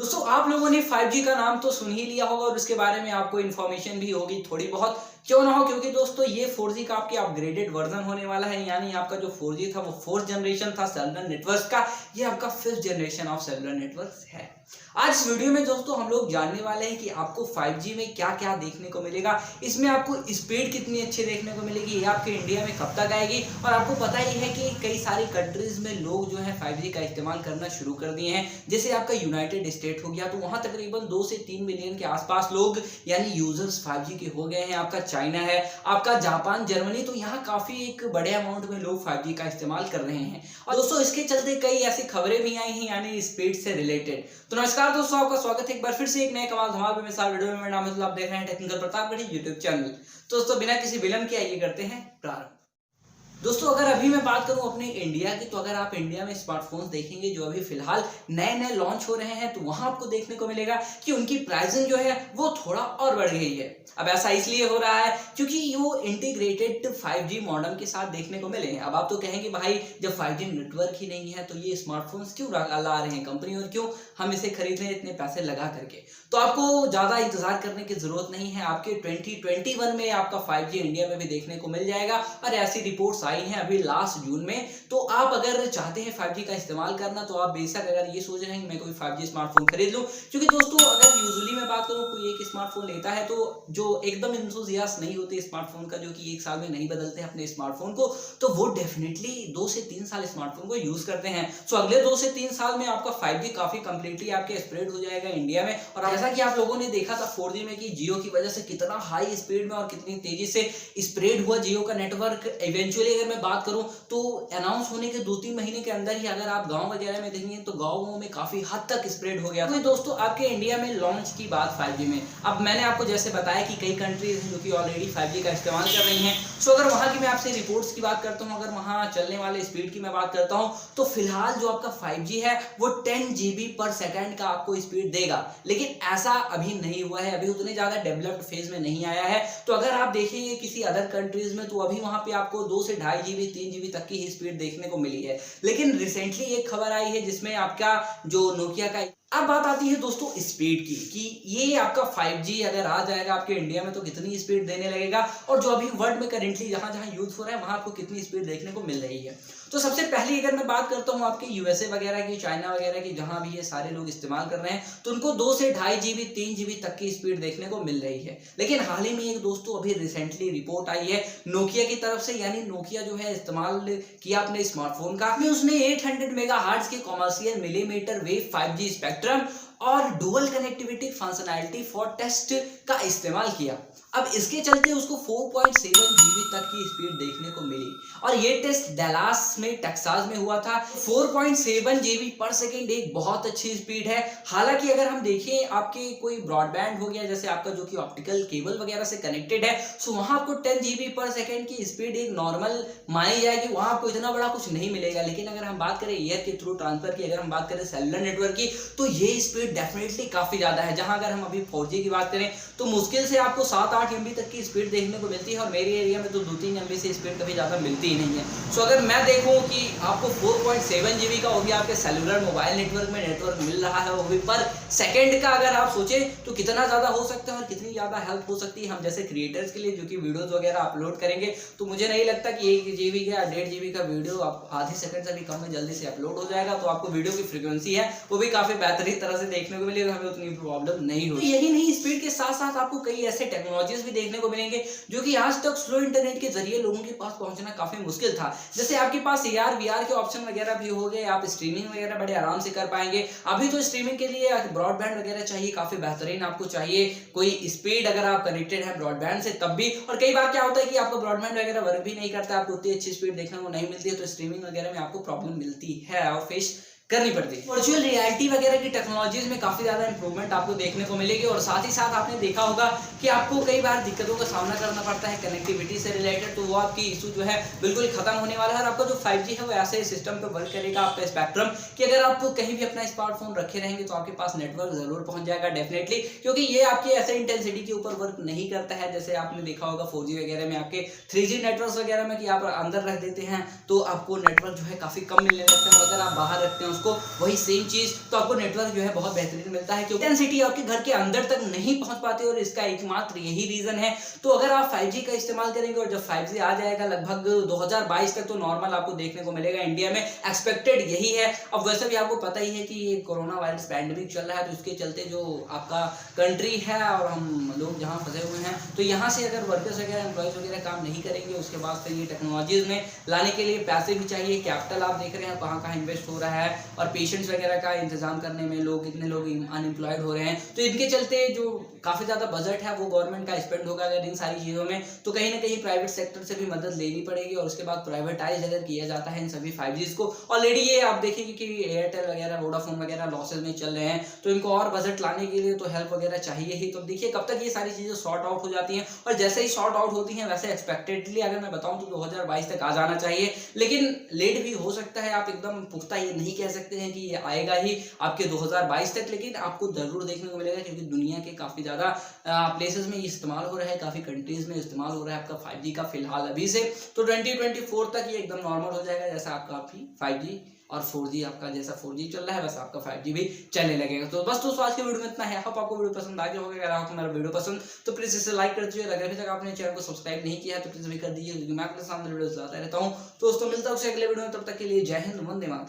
दोस्तों आप लोगों ने 5G का नाम तो सुन ही लिया होगा और उसके बारे में आपको इन्फॉर्मेशन भी होगी थोड़ी बहुत, क्यों ना हो, क्योंकि दोस्तों ये 4G का आपके अपग्रेडेड वर्जन होने वाला है। यानी आपका जो 4G था वो 4th जनरेशन था सेलुलर नेटवर्क का, ये आपका 5th generation of cellular network है। आज इस वीडियो में दोस्तों हम लोग जानने वाले हैं कि आपको 5G में क्या क्या देखने को मिलेगा, इसमें आपको स्पीड कितनी अच्छी देखने को मिलेगी, ये आपके इंडिया में कब तक आएगी। और आपको पता ही है कि कई सारी कंट्रीज में लोग जो है 5G का इस्तेमाल करना शुरू कर दिए हैं। जैसे आपका यूनाइटेड स्टेट हो गया, तो वहां तकरीबन 2 से 3 मिलियन के आसपास लोग यानी यूजर्स 5G के हो गए हैं। आपका चाइना है, आपका जापान, जर्मनी, तो यहाँ काफी एक बड़े अमाउंट में लोग 5G का इस्तेमाल कर रहे हैं। और दोस्तों इसके चलते कई ऐसी खबरें भी आई हैं यानी स्पीड से रिलेटेड। तो नमस्कार दोस्तों, आपका स्वागत है एक बार फिर से एक नए कमाल धमाल बेमिसाल वीडियो में। मेरा नाम है, आप देख रहे हैं टेक्निकल प्रतापगढ़ यूट्यूब चैनल। तो दोस्तों बिना किसी विलंब के आइए करते हैं प्रारंभ। दोस्तों अगर अभी मैं बात करूं अपने इंडिया की, तो अगर आप इंडिया में स्मार्टफोन्स देखेंगे जो अभी फिलहाल नए नए लॉन्च हो रहे हैं, तो वहां आपको देखने को मिलेगा कि उनकी प्राइसिंग जो है वो थोड़ा और बढ़ गई है। अब ऐसा इसलिए हो रहा है क्योंकि वो इंटीग्रेटेड 5G मॉडेम के साथ देखने को मिले हैं। अब आप तो कहेंगे भाई जब 5G नेटवर्क ही नहीं है तो ये स्मार्टफोन्स क्यों ला रहे हैं कंपनी, और क्यों हम इसे खरीद रहे हैं इतने पैसे लगा करके। तो आपको ज्यादा इंतजार करने की जरूरत नहीं है, आपके 2021 में आपका 5G इंडिया में भी देखने को मिल जाएगा। और ऐसी रिपोर्ट्स आई हैं अभी लास्ट जून में। तो आप अगर चाहते हैं 5G का इस्तेमाल करना, तो आप बेशक अगर ये सोच रहे हैं कि मैं कोई 5G स्मार्टफोन खरीद लूं, क्योंकि दोस्तों अगर यूजुअली मैं बात करूं कोई एक स्मार्टफोन लेता है तो जो एकदम इंथुसियास्ट नहीं होते स्मार्टफोन का, जो कि एक साल में नहीं बदलते अपने स्मार्टफोन को, तो वो डेफिनेटली 2 से 3 साल स्मार्टफोन को यूज करते हैं। सो अगले 2 से 3 साल में आपका 5G काफी कंप्लीटली आपके स्प्रेड हो जाएगा इंडिया में। और जैसा कि आप लोगों ने देखा था 4G में कि जियो की वजह से कितना हाई स्पीड में और कितनी तेजी से स्प्रेड हुआ जियो का नेटवर्क। इवेंचुअली अगर मैं बात करूं तो अनाउंस होने के 2-3 महीने के अंदर ही अगर आप गांव वगैरह में देखेंगे तो गांवों में काफी हद तक स्प्रेड हो गया। तो दोस्तों आपके इंडिया में लॉन्च की बात 5G में, अब मैंने आपको जैसे बताया कि कई कंट्रीज हैं जो कि ऑलरेडी 5G का इस्तेमाल कर रही हैं। सो अगर वहां की मैं आपसे रिपोर्ट्स की बात करता हूं, अगर वहां चलने वाले स्पीड की मैं बात करता हूं, तो फिलहाल जो आपका 5G है वो 10 GB पर सेकेंड का आपको स्पीड देगा। लेकिन ऐसा अभी नहीं हुआ है, अभी उतने ज्यादा डेवलप्ड फेज में नहीं आया है। तो अगर आप देखेंगे किसी अदर कंट्रीज में, तो अभी वहां पे आपको 2 से 2.5 GB 3 GB तक की ही स्पीड देखने को मिली है। लेकिन रिसेंटली एक खबर आई है जिसमें आपका जो नोकिया का, अब बात आती है दोस्तों स्पीड की कि ये आपका 5G अगर आ जाएगा आपके इंडिया में तो कितनी स्पीड देने लगेगा, और जो अभी वर्ल्ड में करेंटली जहां जहां यूज हो रहा है वहां आपको कितनी स्पीड देखने को मिल रही है। तो सबसे पहले अगर मैं बात करता हूं आपके यूएसए वगैरह की, चाइना वगैरह की, जहां भी ये सारे लोग इस्तेमाल कर रहे हैं, तो उनको 2 से 2.5 GB 3 GB तक की स्पीड देखने को मिल रही है। लेकिन हाल ही में एक दोस्तों अभी रिसेंटली रिपोर्ट आई है नोकिया की तरफ से, यानी नोकिया जो है इस्तेमाल किया अपने स्मार्टफोन का, उसने 800 मेगाहर्ट्ज के commercial millimetre wave 5G spectrum और dual connectivity functionality for test का इस्तेमाल किया। अब इसके चलते उसको 4.7 GB तक की स्पीड देखने को मिली, और ये टेस्ट डैलास में टेक्सास में हुआ था। 4.7 GB पर सेकेंड एक बहुत अच्छी स्पीड है। हालांकि अगर हम देखें आपके कोई ब्रॉडबैंड हो गया जैसे आपका जो कि ऑप्टिकल केबल वगैरह से कनेक्टेड है, सो वहां आपको 10 GB पर सेकेंड की स्पीड एक नॉर्मल मानी जाएगी, वहां आपको इतना बड़ा कुछ नहीं मिलेगा। लेकिन अगर हम बात करें एयर के थ्रू ट्रांसफर की, अगर हम बात करें सेलुलर नेटवर्क की, तो ये स्पीड डेफिनेटली काफी ज्यादा है। जहां अगर हम अभी 4G की बात करें तो मुश्किल से आपको 7-8 MB तक की स्पीड देखने को मिलती है, और मेरे एरिया में तो 2-3 MB से स्पीड कभी ज्यादा मिलती ही नहीं है। सो अगर मैं देखूं कि आपको 4.7 GB का हो गया आपके सेलुलर मोबाइल नेटवर्क में नेटवर्क मिल रहा है वो भी पर सेकेंड का, अगर आप सोचे तो कितना ज्यादा हो सकता है और कितनी ज्यादा हेल्प हो सकती है हम जैसे क्रिएटर्स के लिए जो कि वीडियोस वगैरह अपलोड करेंगे। तो मुझे नहीं लगता कि 1 GB या 1.5 GB का वीडियो आप आधे सेकंड से भी कम में जल्दी से अपलोड हो जाएगा। तो आपको वीडियो की फ्रीक्वेंसी है वो भी काफी बेहतरीन तरह से देखने को मिलेगा, हमें उतनी प्रॉब्लम नहीं होगी। तो यही नहीं, स्पीड के साथ साथ आपको कई ऐसे टेक्नोलॉजीज भी देखने को मिलेंगे जो कि आज तक स्लो इंटरनेट के जरिए लोगों के पास पहुंचना काफी मुश्किल था। जैसे आपके पास AR VR के ऑप्शन वगैरह भी हो गए, आप स्ट्रीमिंग वगैरह बड़े आराम से कर पाएंगे। अभी तो स्ट्रीमिंग के लिए ब्रॉडबैंड वगैरह चाहिए, काफी बेहतरीन आपको चाहिए कोई स्पीड अगर आप कनेक्टेड है ब्रॉडबैंड से तब भी। और कई बार क्या होता है कि आपको ब्रॉडबैंड वगैरह वर्क भी नहीं करता, आपको उतनी अच्छी स्पीड देखने को नहीं मिलती है, तो स्ट्रीमिंग वगैरह में आपको प्रॉब्लम मिलती है और फेस करनी पड़ती है। वर्चुअल रियलिटी वगैरह की टेक्नोलॉजीज में काफी ज्यादा इंप्रूवमेंट आपको देखने को मिलेगी, और साथ ही साथ आपने देखा होगा कि आपको कई बार दिक्कतों का सामना करना पड़ता है कनेक्टिविटी से रिलेटेड, तो वो आपकी इशू जो है बिल्कुल खत्म होने वाला है। और आपका जो 5G है वो ऐसे सिस्टम पे वर्क करेगा आपका स्पेक्ट्रम कि अगर आप कहीं भी अपना स्मार्टफोन रखे रहेंगे तो आपके पास नेटवर्क जरूर पहुंच जाएगा डेफिनेटली, क्योंकि ये आपके ऐसे इंटेंसिटी के ऊपर वर्क नहीं करता है जैसे आपने देखा होगा 4G वगैरह में आपके 3G नेटवर्क वगैरह में कि आप अंदर रख देते हैं तो आपको नेटवर्क जो है काफी कम मिलने लगता है, अगर आप बाहर रखते हैं उसको वही सेम चीज़, तो आपको नेटवर्क जो है बहुत बेहतरीन मिलता है, क्योंकि इंटेंसिटी आपके घर के अंदर तक नहीं पहुंच पाती और इसका एकमात्र यही रीज़न है। तो अगर आप 5G का इस्तेमाल करेंगे और जब 5G आ जाएगा लगभग 2022 तक, तो नॉर्मल आपको देखने को मिलेगा इंडिया में, एक्सपेक्टेड यही है। अब वैसे भी आपको पता ही है कि ये कोरोना वायरस पैंडेमिक चल रहा है, तो इसके चलते जो आपका कंट्री है और हम लोग जहाँ फंसे हुए हैं, तो यहाँ से अगर वर्कर्स वगैरह एम्प्लॉयज़ वगैरह काम नहीं करेंगे, उसके बाद फिर ये टेक्नोलॉजीज़ में लाने के लिए पैसे भी चाहिए, कैपिटल आप देख रहे हैं कहाँ कहाँ इन्वेस्ट हो रहा है, और पेशेंट्स वगैरह का इंतजाम करने में लोग कितने लोग अनएम्प्लॉयड हो रहे हैं। तो इनके चलते जो काफ़ी ज़्यादा बजट है वो गवर्नमेंट का स्पेंड होगा अगर इन सारी चीज़ों में, तो कहीं ना कहीं प्राइवेट सेक्टर से भी मदद लेनी पड़ेगी, और उसके बाद प्राइवेटाइज अगर किया जाता है इन सभी 5Gs को। ऑलरेडी ये आप देखेंगे कि एयरटेल वगैरह, वोडाफोन वगैरह लॉसेज में चल रहे हैं, तो इनको और बजट लाने के लिए तो हेल्प वगैरह चाहिए ही। तो देखिए कब तक ये सारी चीज़ें सॉर्ट आउट हो जाती हैं, और जैसे ही सॉर्ट आउट होती हैं वैसे एक्सपेक्टेडली अगर मैं बताऊं तो 2022 तक आ जाना चाहिए, लेकिन लेट भी हो सकता है। आप एकदम पुख्ता ये नहीं कह सकते हैं कि ये आएगा ही आपके 2022 तक, लेकिन आपको जरूर देखने को मिलेगा, क्योंकि दुनिया के काफ़ी ज़्यादा प्लेसेस में ये इस्तेमाल हो रहा है, काफ़ी कंट्रीज़ में इस्तेमाल हो रहा है आपका 5G का फिलहाल अभी से। तो 2024 तक ये एकदम नॉर्मल हो जाएगा, जैसा आपका अभी 5G और 4G आपका जैसा 4G चल रहा है वैसा आपका 5G भी चलने लगेगा। तो बस दोस्तों आज की वीडियो में इतना है। होप आपको वीडियो पसंद आ गया होगा। अगर आपको मेरा वीडियो पसंद तो प्लीज़ इसे लाइक कर दीजिए, अगर अभी तक आपने चैनल को सब्सक्राइब नहीं किया है तो प्लीज़ भी कर दीजिए, क्योंकि मैं आपके सामने वीडियो लाता रहता हूँ। दोस्तों मिलता हूँ अगले वीडियो में, तब तक के लिए जय हिंद, वंदे मातरम।